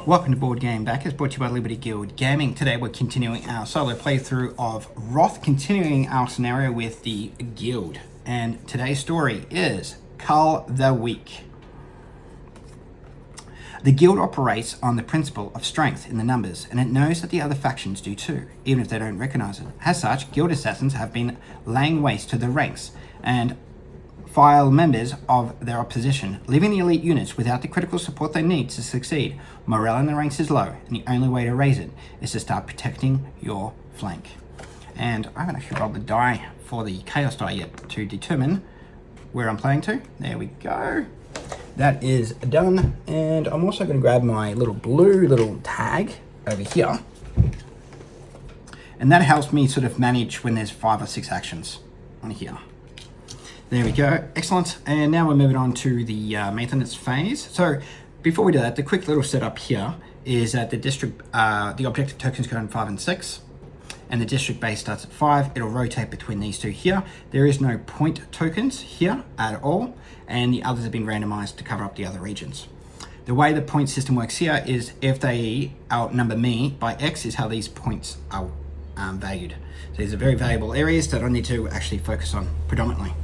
Welcome to Board Game Backers, brought to you by Liberty Guild Gaming. Today we're continuing our solo playthrough of Wroth, continuing our scenario with the Guild. And today's story is Cull the Weak. The Guild operates on the principle of strength in the numbers, and it knows that the other factions do too, even if they don't recognize it. As such, Guild assassins have been laying waste to the ranks and file members of their opposition, leaving the elite units without the critical support they need to succeed. Morale in the ranks is low, and the only way to raise it is to start protecting your flank. And I haven't actually rolled the die for the chaos die yet to determine where I'm playing to. There we go. That is done, and I'm also going to grab my blue little tag over here, and that helps me sort of manage when there's 5 or 6 actions on here. There we go, excellent. And now we're moving on to the maintenance phase. So before we do that, the quick little setup here is that the district, the objective tokens go on 5 and 6, and the district base starts at 5. It'll rotate between these two here. There is no point tokens here at all, and the others have been randomized to cover up the other regions. The way the point system works here is if they outnumber me by X is how these points are valued. So these are very valuable areas that I need to actually focus on predominantly.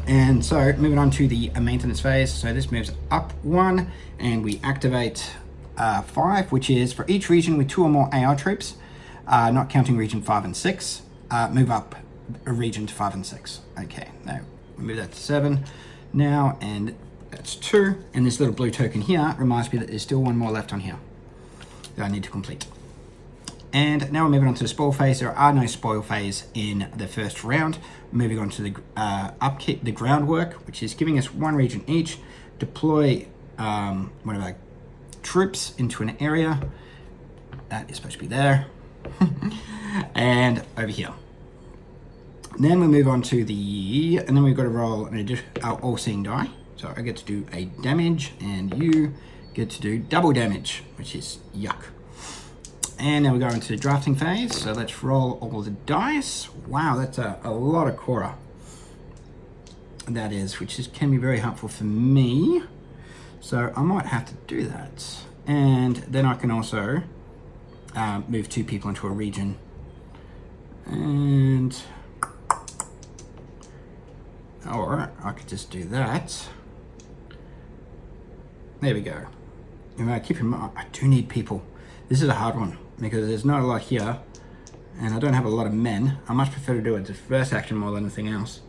And so moving on to the maintenance phase. So this moves up 1, and we activate 5, which is for each region with 2 or more AR troops, not counting region 5 and 6, move up a region to 5 and 6. Okay, now we move that to 7 now, and that's 2. And this little blue token here reminds me that there's still 1 more left on here that I need to complete. And now we're moving on to the spoil phase. There are no spoil phase in the first round. Moving on to the upkeep, the groundwork, which is giving us 1 region each. Deploy one of our troops into an area that is supposed to be there, and over here. And then we move on to and then we've got to roll our all-seeing die. So I get to do a damage, and you get to do double damage, which is yuck. And now we go into the drafting phase. So let's roll all the dice. Wow, that's a lot of Cora. That is, which can be very helpful for me. So I might have to do that. And then I can also move 2 people into a region. Or I could just do that. There we go. And keep in mind, I do need people. This is a hard one, because there's not a lot here, and I don't have a lot of men. I much prefer to do it as first action more than anything else.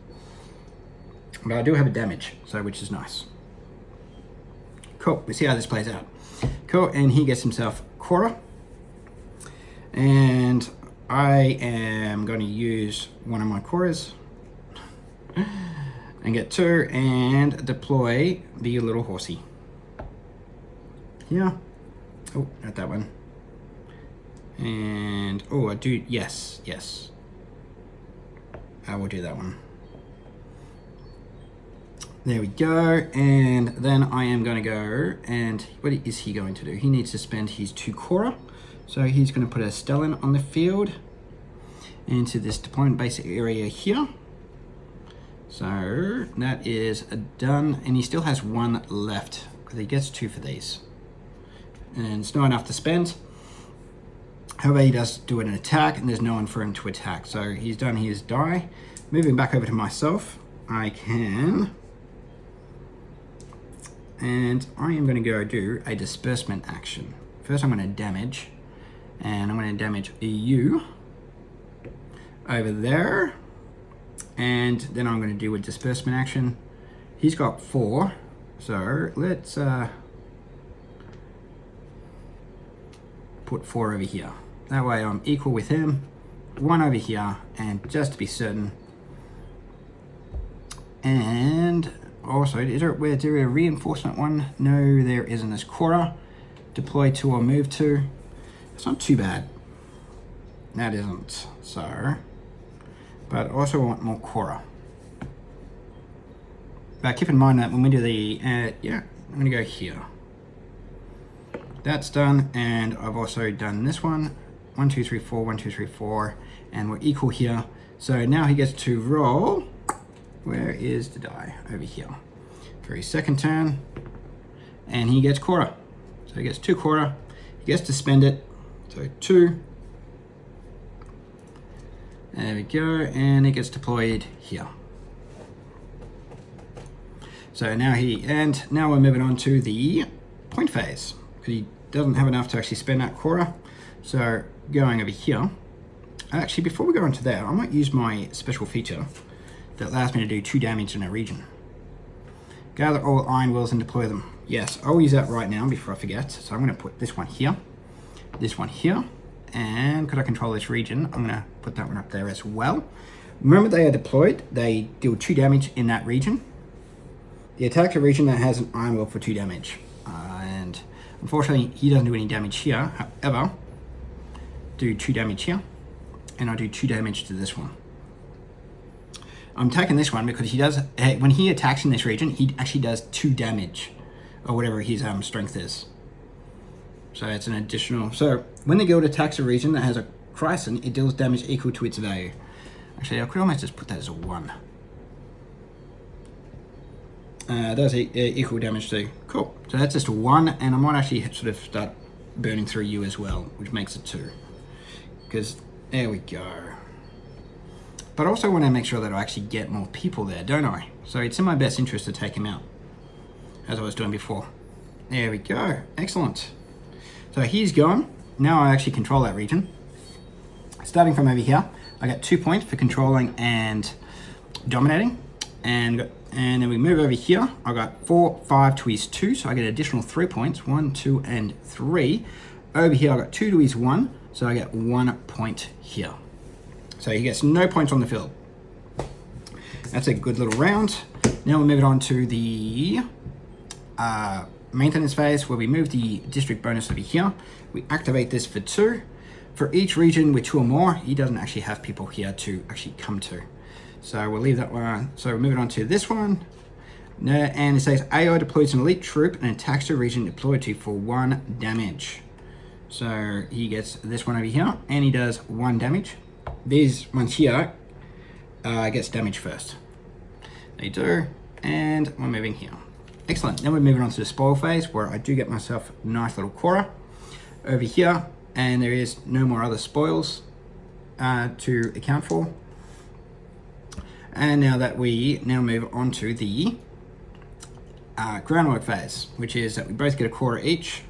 But I do have a damage, so which is nice. Cool, we see how this plays out. Cool, and he gets himself Cora. And I am going to use one of my Coras and get 2 and deploy the little horsey. Here. Oh, not that one. And, oh, I do, yes. I will do that one. There we go. And then I am going to go, and what is he going to do? He needs to spend his 2 Cora. So he's going to put a Stellan on the field into this deployment base area here. So that is done. And he still has 1 left, because he gets 2 for these. And it's not enough to spend. However, he does do an attack, and there's no one for him to attack. So he's done his die. Moving back over to myself, I can. And I am going to go do a disbursement action. First, I'm going to damage. And I'm going to damage you over there. And then I'm going to do a disbursement action. He's got 4. So let's put 4 over here. That way I'm equal with him. 1 over here, and just to be certain. And also, is there a reinforcement one? No, there isn't. As Cora, deploy 2 or move 2. It's not too bad. That isn't. So, but I also want more Cora. But keep in mind that when we do the, I'm going to go here. That's done, and I've also done this one. 1, 2, 3, 4, 1, 2, 3, 4, and we're equal here. So now he gets to roll. Where is the die? Over here. For his second turn, and he gets Cora. So he gets 2 Cora. He gets to spend it. So 2. There we go, and it gets deployed here. So now now we're moving on to the point phase, because he doesn't have enough to actually spend that Cora. So going over here, actually before we go into that, I might use my special feature that allows me to do 2 damage in a region. Gather all iron wheels and deploy them. Yes, I'll use that right now before I forget. So I'm going to put this one here, and because I control this region, I'm going to put that one up there as well. Remember, they are deployed. They deal 2 damage in that region. The attacker region that has an iron wheel for 2 damage. And unfortunately, he doesn't do any damage here. However, do 2 damage here, and I do 2 damage to this one. I'm taking this one because he does, when he attacks in this region, he actually does 2 damage, or whatever his strength is. So it's an additional. So when the guild attacks a region that has a Chrysson, it deals damage equal to its value. Actually, I could almost just put that as a 1. Does equal damage too. Cool. So that's just a 1, and I might actually sort of start burning through you as well, which makes it 2. Because there we go. But I also want to make sure that I actually get more people there, don't I? So it's in my best interest to take him out, as I was doing before. There we go. Excellent. So he's gone. Now I actually control that region. Starting from over here, I get 2 points for controlling and dominating. And then we move over here. I got 4, 5 to his 2, so I get an additional 3 points. 1, 2, and 3. Over here, I got 2 to his 1, so I get 1 point here. So he gets no points on the field. That's a good little round. Now we'll move it on to the maintenance phase, where we move the district bonus over here. We activate this for 2. For each region with 2 or more, he doesn't actually have people here to actually come to. So we'll leave that one. So we'll move it on to this one. And it says AI deploys an elite troop and attacks the region deployed to for 1 damage. So he gets this one over here, and he does 1 damage. These ones here gets damage first. They do, and we're moving here. Excellent. Then we're moving on to the spoil phase, where I do get myself a nice little Cora over here, and there is no more other spoils to account for. And now that we move on to the groundwork phase, which is that we both get a Cora each,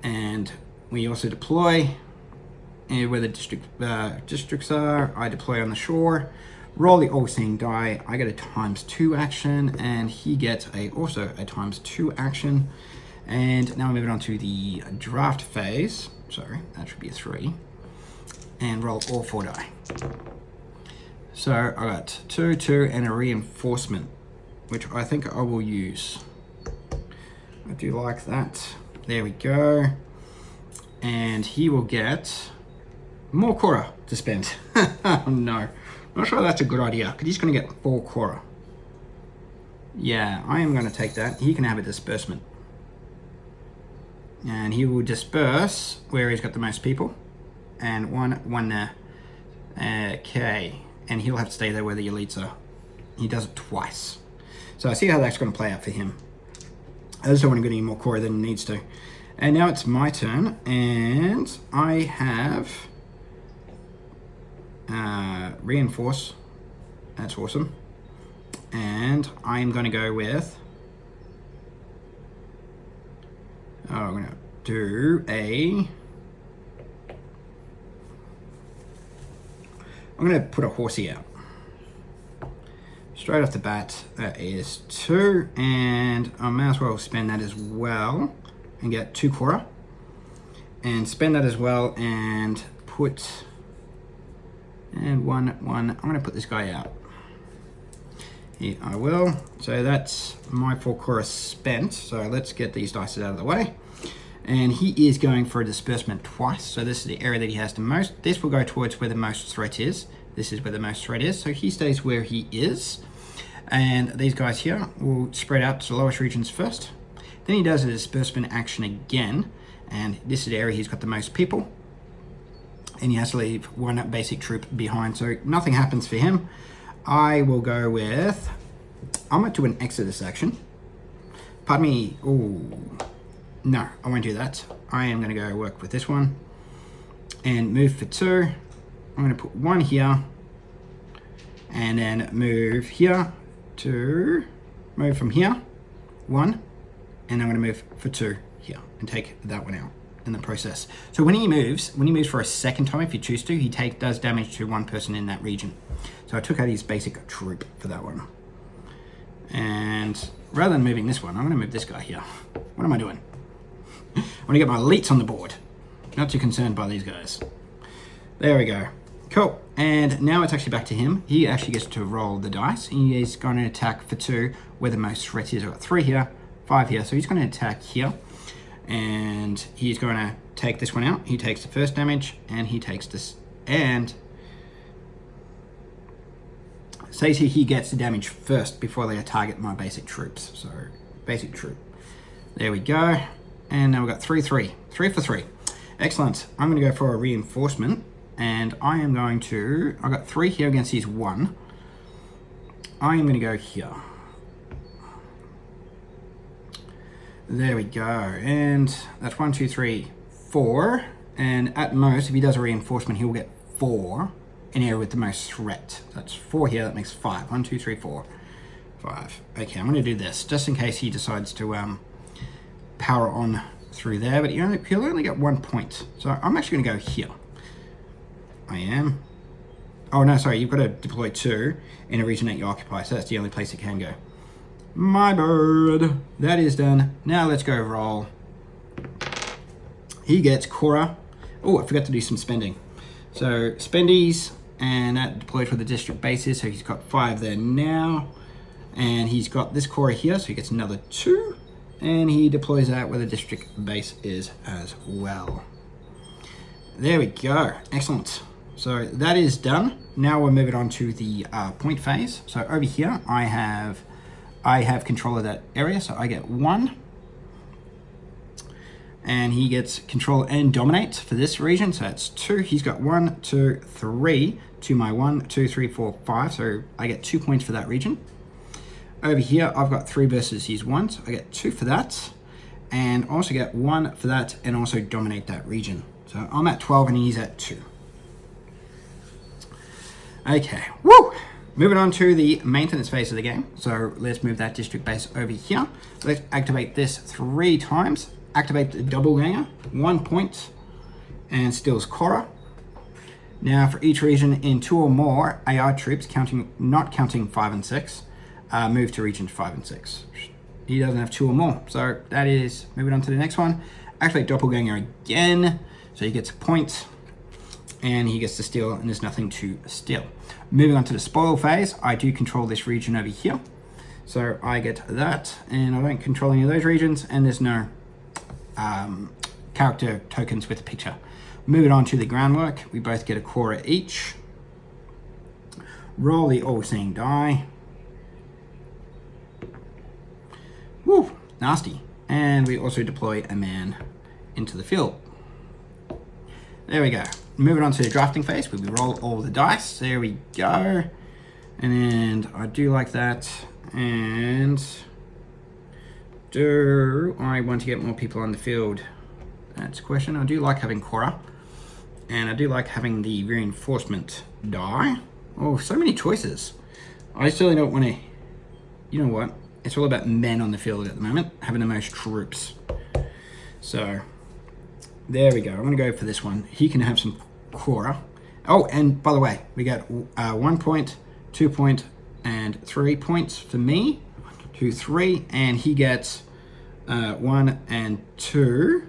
and we also deploy where the districts are. I deploy on the shore, roll the all-seeing die. I get a ×2 action, and he gets also a ×2 action. And now we're moving on to the draft phase. Sorry, that should be a 3. And roll all 4 die. So I got 2, 2, and a reinforcement, which I think I will use. I do like that. There we go. And he will get more Cora to spend. Oh no, not sure that's a good idea, because he's going to get 4 Cora. Yeah, I am going to take that. He can have a disbursement. And he will disperse where he's got the most people. And one there. Okay. And he'll have to stay there where the elites are. He does it twice. So I see how that's going to play out for him. I just don't want to get any more Cora than he needs to. And now it's my turn, and I have reinforce. That's awesome. And I'm going to go with, I'm going to do I'm going to put a horsey out. Straight off the bat, that is 2, and I may as well spend that as well and get 2 Cora. And spend that as well and put, and one. I'm going to put this guy out. Here I will. So that's my 4 Cora spent. So let's get these dice out of the way. And he is going for a disbursement twice. So this is the area that he has the most. This will go towards where the most threat is. This is where the most threat is. So he stays where he is. And these guys here will spread out to the lowest regions first. Then he does a disbursement action again. And this is the area he's got the most people. And he has to leave 1 basic troop behind. So nothing happens for him. I will go with, I might do an Exodus action. pardon me. Ooh, no, I won't do that. I am going to go work with this one and move for 2. I'm going to put 1 here and then move here to move from here 1, and I'm going to move for 2 here and take that one out in the process. So when he moves for a second time, if you choose to, he does damage to 1 person in that region. So I took out his basic troop for that one. And rather than moving this one, I'm going to move this guy here. What am I doing? I want to get my elites on the board. Not too concerned by these guys. There we go. Cool. And now it's actually back to him. He actually gets to roll the dice. He is going to attack for 2 where the most threat is. I've got 3 here, 5 here. So he's going to attack here. And he's going to take this one out. He takes the first damage and he takes this. And says he gets the damage first before they target my basic troops. So basic troop. There we go. And now we've got 3 for 3. Excellent. I'm going to go for a reinforcement. And I am going to, I've got 3 here against his 1. I am going to go here. There we go. And that's 1, 2, 3, 4. And at most, if he does a reinforcement, he will get 4 in area with the most threat. That's 4 here, that makes 5. 1, 2, 3, 4, 5. Okay, I'm going to do this just in case he decides to power on through there, but he'll only get 1 point. So I'm actually going to go here. I am. Oh no, sorry, you've got to deploy 2 in a region that you occupy, so that's the only place it can go. My bird. That is done. Now let's go roll. He gets Cora. Oh, I forgot to do some spending. So spendies, and that deployed for the district bases, so he's got 5 there now. And he's got this Cora here, so he gets another 2. And he deploys that where the district base is as well. There we go. Excellent. So that is done. Now we're moving on to the point phase. So over here, I have control of that area, so I get 1. And he gets control and dominate for this region, so that's 2. He's got 1, 2, 3 to my 1, 2, 3, 4, 5. So I get 2 points for that region. Over here, I've got 3 versus his 1, so I get 2 for that. And also get 1 for that, and also dominate that region. So I'm at 12 and he's at 2. Okay, woo! Moving on to the maintenance phase of the game. So let's move that district base over here. Let's activate this 3 times. Activate the double ganger, 1 point, and steals Cora. Now for each region in 2 or more AR troops, not counting 5 and 6, move to region 5 and 6. He doesn't have 2 or more, so that is moving on to the next one. Activate doppelganger again, so he gets a point, and he gets to steal, and there's nothing to steal. Moving on to the spoil phase, I do control this region over here, so I get that, and I don't control any of those regions, and there's no character tokens with a picture. Moving on to the groundwork, we both get a Cora each. Roll the all-seeing die. Woo, nasty. And we also deploy a man into the field. There we go. Moving on to the drafting phase, where we roll all the dice. There we go. And I do like that. And do I want to get more people on the field? That's a question. I do like having Cora. And I do like having the reinforcement die. Oh, so many choices. I still don't want to... You know what? It's all about men on the field at the moment, having the most troops. So, there we go. I'm going to go for this one. He can have some Cora. Oh, and by the way, we got 1 point, 2 point, and 3 points for me. 2, 3, and he gets 1 and 2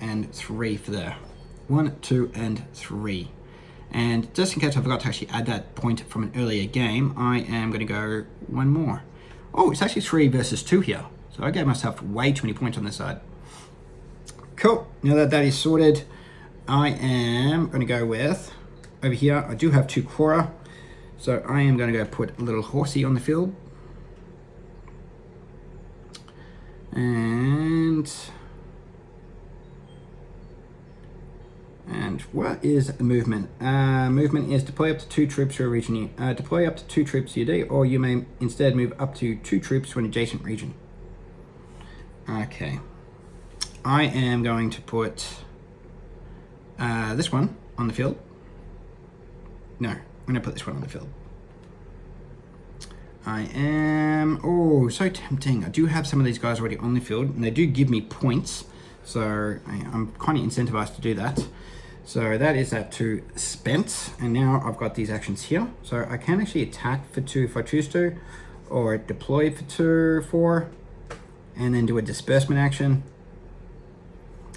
and 3 for there. 1, 2, and 3. And just in case I forgot to actually add that point from an earlier game, I am going to go 1 more. Oh, it's actually 3 versus 2 here. So I gave myself way too many points on this side. Cool. Now that that is sorted, I am going to go with, over here, I do have 2 Cora. So I am going to go put a little horsey on the field. And what is movement? Movement is deploy up to 2 troops to a region. Deploy up to 2 troops to your D, or you may instead move up to 2 troops to an adjacent region. Okay. I am going to put this one on the field. No, I'm going to put this one on the field. I am... Oh, so tempting. I do have some of these guys already on the field, and they do give me points. So I'm kind of incentivized to do that. So that is that 2 spent. And now I've got these actions here. So I can actually attack for 2 if I choose to, or deploy for 2 or 4, and then do a disbursement action.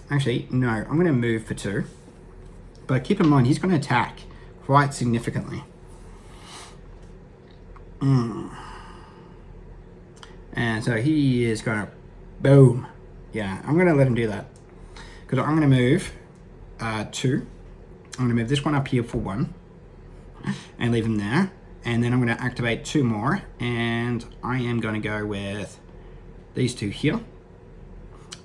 Actually, no, I'm going to move for 2. But keep in mind, he's going to attack quite significantly. And so he is going to, boom. Yeah, I'm going to let him do that. Because I'm going to move 2. I'm going to move this one up here for 1. And leave him there. And then I'm going to activate 2 more. And I am going to go with these 2 here.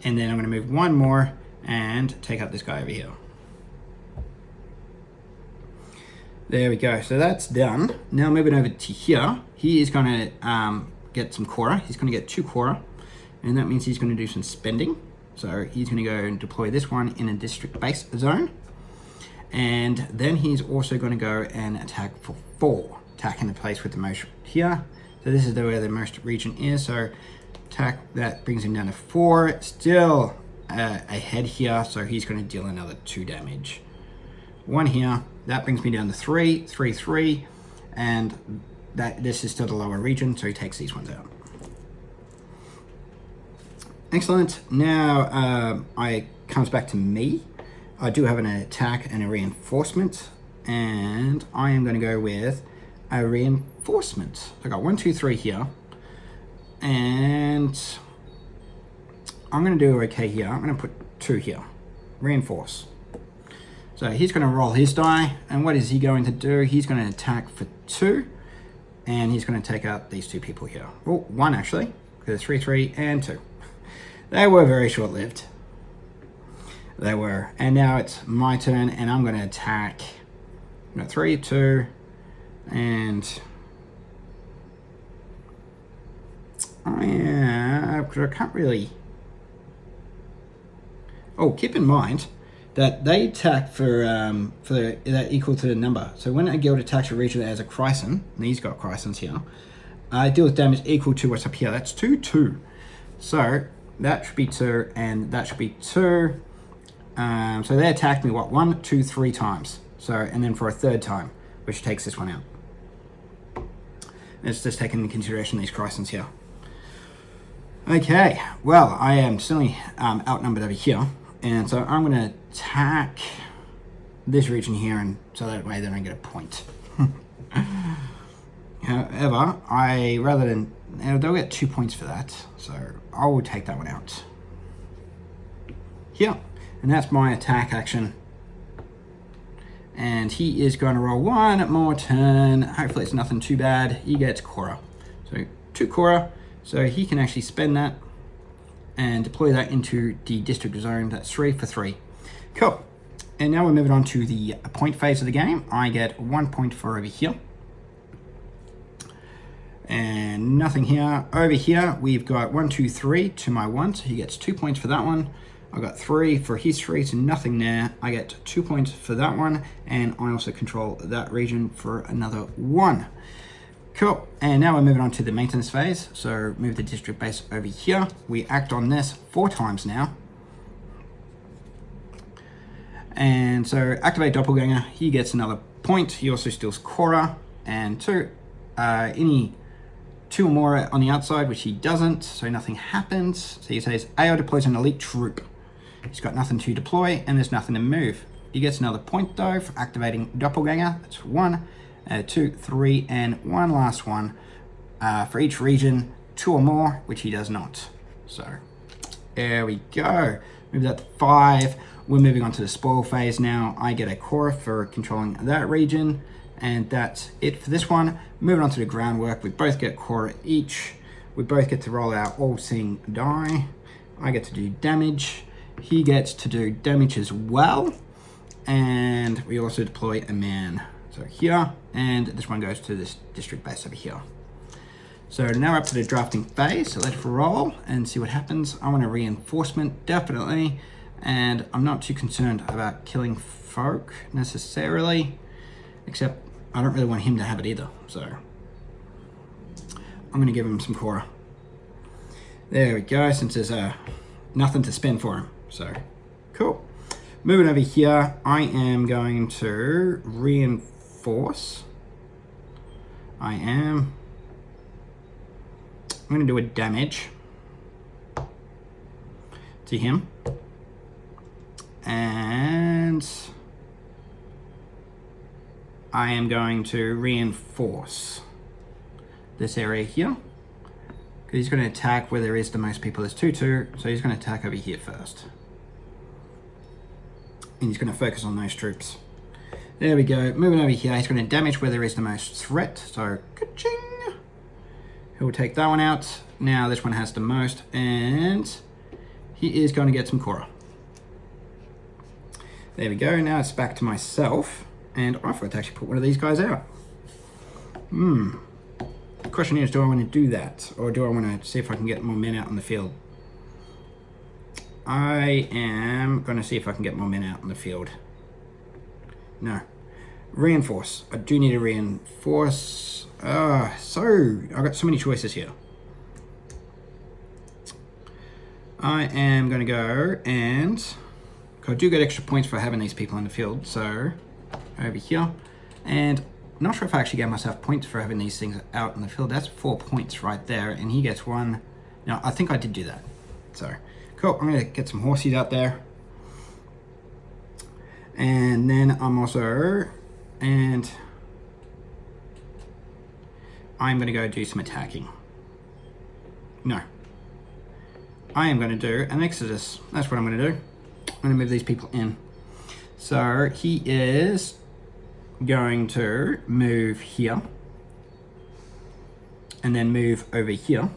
And then I'm going to move 1 more and take out this guy over here. There we go. So that's done. Now moving over to here. He is going to get some Cora. He's going to get 2 Cora. And that means he's going to do some spending. So he's going to go and deploy this one in a district base zone. And then he's also going to go and attack for 4. Attacking the place with the most here. So this is where the most region is. So attack, that brings him down to 4. Still ahead here. So he's going to deal another 2 damage. 1 here. That brings me down to 3, 3, 3. And this is still the lower region. So he takes these ones out. Excellent. Now it comes back to me. I do have an attack and a reinforcement, and I am going to go with a reinforcement. I got 1, 2, 3 here, and I'm going to do okay here. I'm going to put 2 here. Reinforce. So he's going to roll his die, and what is he going to do? He's going to attack for 2, and he's going to take out these 2 people here. Oh, 1 actually, because 3, 3, and 2. They were very short-lived. They were. And now it's my turn, and I'm going to attack. I've got 3, 2, and I can't really... Oh, keep in mind that they attack for that equal to the number. So when a guild attacks a region that has a Chryson, and he's got Chrysons here, I deal with damage equal to what's up here. That's 2, 2. So that should be 2, and that should be 2. So they attacked me, what, 1, 2, 3 times. So, and then for a 3rd time, which takes this one out. It's just taking into consideration these Chrysons here. Okay, well, I am certainly outnumbered over here. And so I'm going to attack this region here, and so that way they don't get a point. However, they'll get 2 points for that. So I will take that one out. Here. And that's my attack action. And he is going to roll 1 more turn. Hopefully it's nothing too bad. He gets Cora. So 2 Cora. So he can actually spend that and deploy that into the district zone. That's 3 for 3. Cool. And now we're moving on to the point phase of the game. I get 1 point for over here. And nothing here. Over here, we've got 1, 2, 3 to my 1. So he gets 2 points for that one. I got 3 for his 3, so nothing there. I get 2 points for that one, and I also control that region for another 1. Cool, and now we're moving on to the maintenance phase. So move the district base over here. We act on this 4 times now. And so activate Doppelganger, he gets another point. He also steals Cora, and 2, any 2 or more on the outside, which he doesn't, so nothing happens. So he says, AO deploys an elite troop. He's got nothing to deploy, and there's nothing to move. He gets another point, though, for activating Doppelganger. That's 1, 2, 3, and 1 last one. For each region, 2 or more, which he does not. So, there we go. Move that to 5. We're moving on to the spoil phase now. I get a Cora for controlling that region, and that's it for this one. Moving on to the groundwork. We both get Cora each. We both get to roll our all-seeing die. I get to do damage. He gets to do damage as well. And we also deploy a man. So here, and this one goes to this district base over here. So now we're up to the drafting phase, so let's roll and see what happens. I want a reinforcement, definitely, and I'm not too concerned about killing folk necessarily, except I don't really want him to have it either, so I'm going to give him some Cora. There we go, since there's nothing to spend for him, so cool. Moving over here, I am going to reinforce. I'm going to do a damage to him, and I am going to reinforce this area here, because he's going to attack where there is the most people. There's 2-2, so he's going to attack over here first, and he's going to focus on those troops. There we go. Moving over here, he's going to damage where there is the most threat, so ka-ching. He'll take that one out. Now this one has the most, and he is going to get some Cora. There we go. Now it's back to myself, and I forgot to actually put one of these guys out. The question is, do I want to do that, or do I want to see if I can get more men out on the field? I am going to see if I can get more men out on the field. No. Reinforce. I do need to reinforce. So I've got so many choices here. I am going to go and I do get extra points for having these people in the field. So over here, and I'm not sure if I actually gave myself points for having these things out in the field. That's 4 points right there, and he gets 1. No, I think I did do that. So cool. I'm going to get some horses out there, and then I'm also I'm going to go do some attacking. No. I am going to do an exodus. That's what I'm going to do. I'm going to move these people in. So he is going to move here. And then move over here.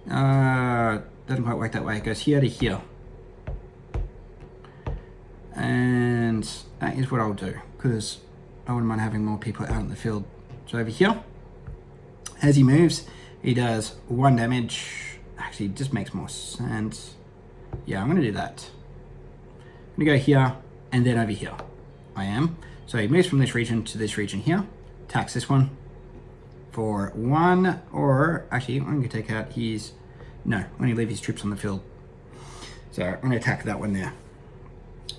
Doesn't quite work that way. It goes here to here. And that is what I'll do, because I wouldn't mind having more people out in the field. So over here, as he moves, he does 1 damage. Actually, it just makes more sense. Yeah, I'm going to do that. I'm going to go here and then over here. I am. So he moves from this region to this region here. Attacks this one for 1, or actually, I'm going to take out his... No, I'm going to leave his troops on the field. So I'm going to attack that one there.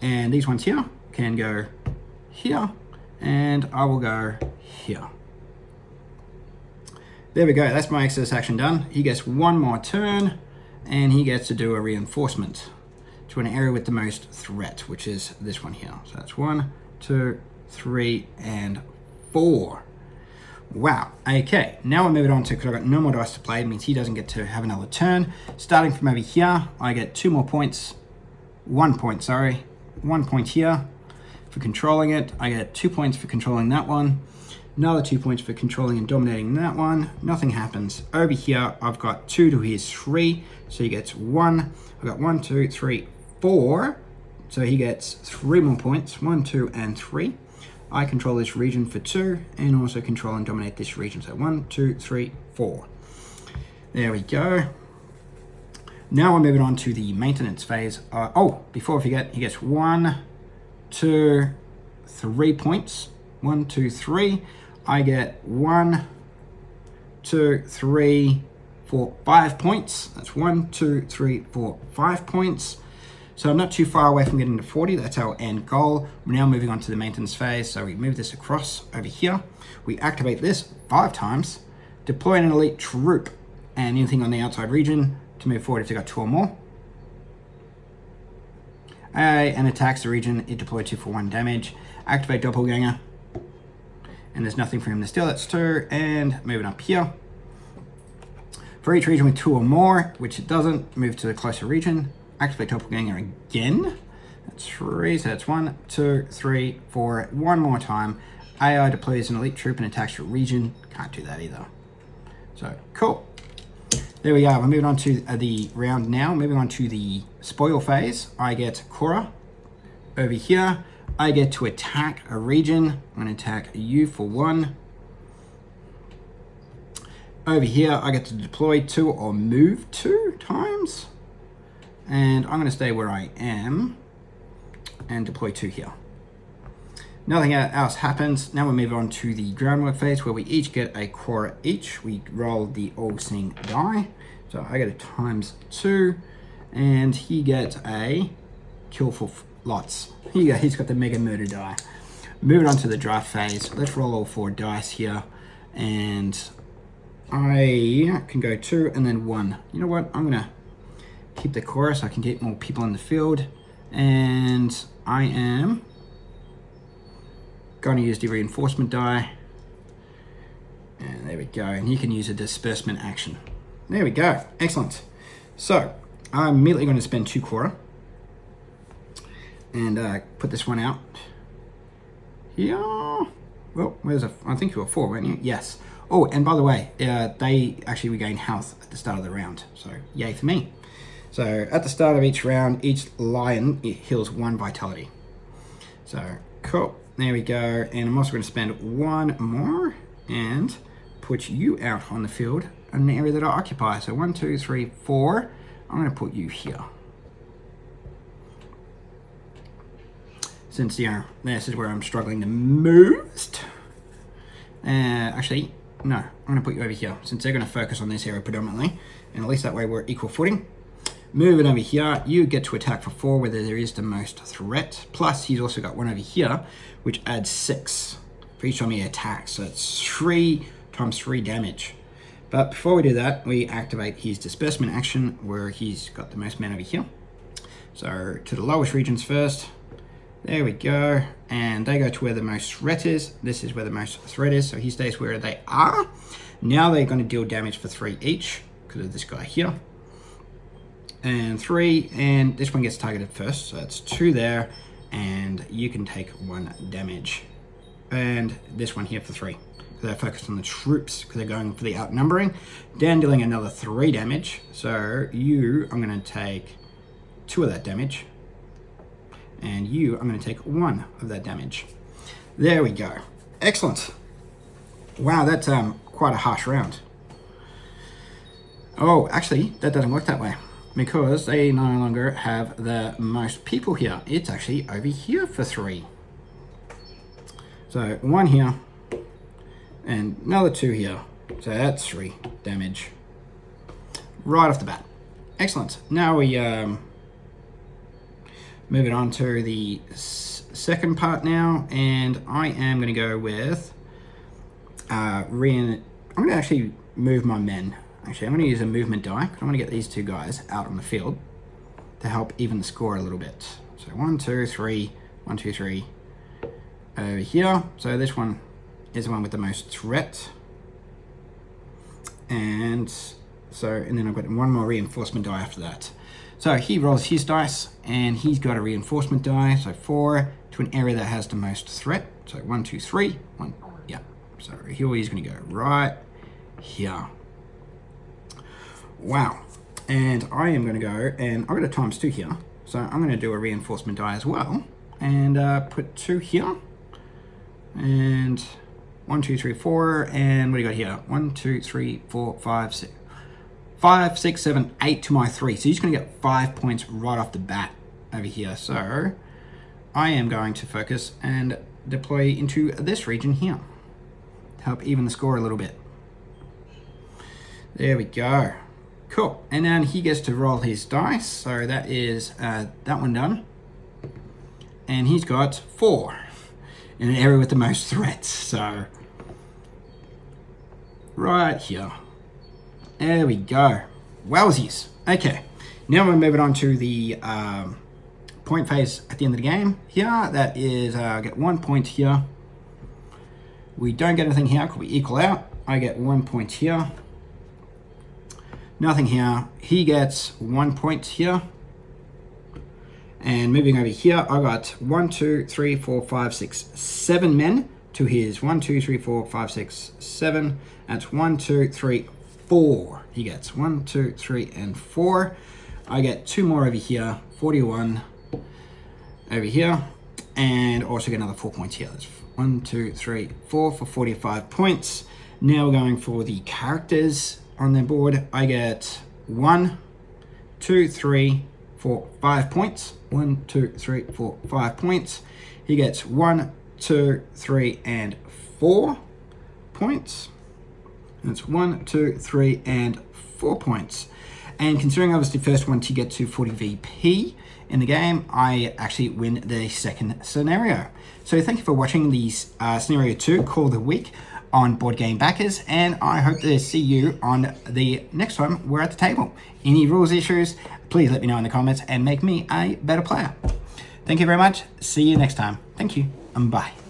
And these ones here can go here, and I will go here. There we go, that's my exodus action done. He gets 1 more turn, and he gets to do a reinforcement to an area with the most threat, which is this one here. So that's 1, 2, 3, and 4. Wow, okay, now we're moving on to, because I've got no more dice to play, it means he doesn't get to have another turn. Starting from over here, I get 2 more points, 1 point, sorry. 1 point here for controlling it. I get 2 points for controlling that one. Another 2 points for controlling and dominating that one. Nothing happens. Over here, I've got 2 to his 3. So he gets 1. I've got 1, 2, 3, 4. So he gets 3 more points. 1, 2, and 3. I control this region for 2 and also control and dominate this region. So 1, 2, 3, 4. There we go. Now we're moving on to the maintenance phase. Before I forget, he gets 1, 2, 3 points. 1, 2, 3. I get 1, 2, 3, 4, 5 points. That's 1, 2, 3, 4, 5 points. So I'm not too far away from getting to 40. That's our end goal. We're now moving on to the maintenance phase. So we move this across over here. We activate this 5 times. Deploy an elite troop and anything on the outside region to move forward if they've got 2 or more. And attacks the region, it deploys 2 for 1 damage. Activate doppelganger. And there's nothing for him to steal, that's 2. And moving up here. For each region with 2 or more, which it doesn't, move to the closer region. Activate doppelganger again. That's 3, so that's 1, 2, 3, 4. 1 more time. AI deploys an elite troop and attacks your region. Can't do that either. So, cool. There we are. We're moving on to the round now. Moving on to the spoil phase. I get Cora. Over here, I get to attack a region. I'm going to attack you for 1. Over here, I get to deploy 2 or move 2 times. And I'm going to stay where I am and deploy 2 here. Nothing else happens. Now we move on to the groundwork phase where we each get a core each. We roll the all-seeing die. So I get a ×2 and he gets a kill for lots. Here you go, he's got the mega murder die. Moving on to the draft phase. Let's roll all 4 dice here. And I can go 2 and then 1. You know what? I'm going to keep the core so I can get more people in the field. And I am going to use the reinforcement die. And there we go. And you can use a disbursement action. There we go. Excellent. So I'm immediately going to spend 2 core and put this one out here. Well, where's I think you were 4, weren't you? Yes. Oh, and by the way, they actually regain health at the start of the round. So yay for me. So at the start of each round, each lion heals 1 vitality. So cool. There we go. And I'm also going to spend 1 more and put you out on the field in an area that I occupy. So 1, 2, 3, 4. I'm going to put you here. Since, this is where I'm struggling the most. Actually, no, I'm going to put you over here since they're going to focus on this area predominantly. And at least that way we're equal footing. Moving over here, you get to attack for 4 where there is the most threat. Plus, he's also got 1 over here, which adds 6 for each time he attacks. So it's 3 times 3 damage. But before we do that, we activate his disbursement action where he's got the most men over here. So to the lowest regions first. There we go. And they go to where the most threat is. This is where the most threat is. So he stays where they are. Now they're going to deal damage for 3 each because of this guy here. And 3, and this one gets targeted first. So that's 2 there. And you can take 1 damage. And this one here for 3. They're focused on the troops because they're going for the outnumbering. Dan dealing another 3 damage. So you, I'm going to take 2 of that damage. And you, I'm going to take 1 of that damage. There we go. Excellent. Wow, that's quite a harsh round. Oh, actually, that doesn't work that way. Because they no longer have the most people here. It's actually over here for 3. So 1 here. And another 2 here. So that's 3 damage. Right off the bat. Excellent. Now we move it on to the second part now. And I am going to go with... I'm going to actually move my men. Actually, I'm going to use a movement die. Because I want to get these 2 guys out on the field to help even the score a little bit. So 1, 2, 3. 1, 2, 3. Over here. So this one is the one with the most threat. And then I've got 1 more reinforcement die after that. So he rolls his dice and he's got a reinforcement die. So 4 to an area that has the most threat. So 1, 2, 3. 1. Yeah. So here he's going to go right here. Wow. And I am going to go and I've got a ×2 here. So I'm going to do a reinforcement die as well. And put 2 here. And 1, 2, 3, 4, and what do you got here? 1, 2, 3, 4, 5, 6. 5, 6, 7, 8 to my 3. So he's going to get 5 points right off the bat over here. So I am going to focus and deploy into this region here to help even the score a little bit. There we go. Cool. And then he gets to roll his dice. So that is that one done. And he's got 4. In an area with the most threats, so right here. There we go. Wowsies. Okay, now we're moving on to the point phase at the end of the game. Here, that is, I get 1 point here. We don't get anything here because we equal out. I get 1 point here. Nothing here. He gets 1 point here. And moving over here, I got 1, 2, 3, 4, 5, 6, 7 men to his 1, 2, 3, 4, 5, 6, 7. That's 1, 2, 3, 4. He gets 1, 2, 3, and 4. I get 2 more over here, 41 over here, and also get another 4 points here. That's 1, 2, 3, 4 for 45 points. Now we're going for the characters on their board. I get 1, 2, 3, 4, 5 points. 1, 2, 3, 4, 5 points. He gets 1, 2, 3, and 4 points. That's 1, 2, 3, and 4 points. And considering I was the first one to get to 40 VP in the game, I actually win the second scenario. So thank you for watching the scenario 2, Call of the Week, on Board Game Backers, and I hope to see you on the next time we're at the table. Any rules issues, please let me know in the comments and make me a better player. Thank you very much. See you next time. Thank you, and bye.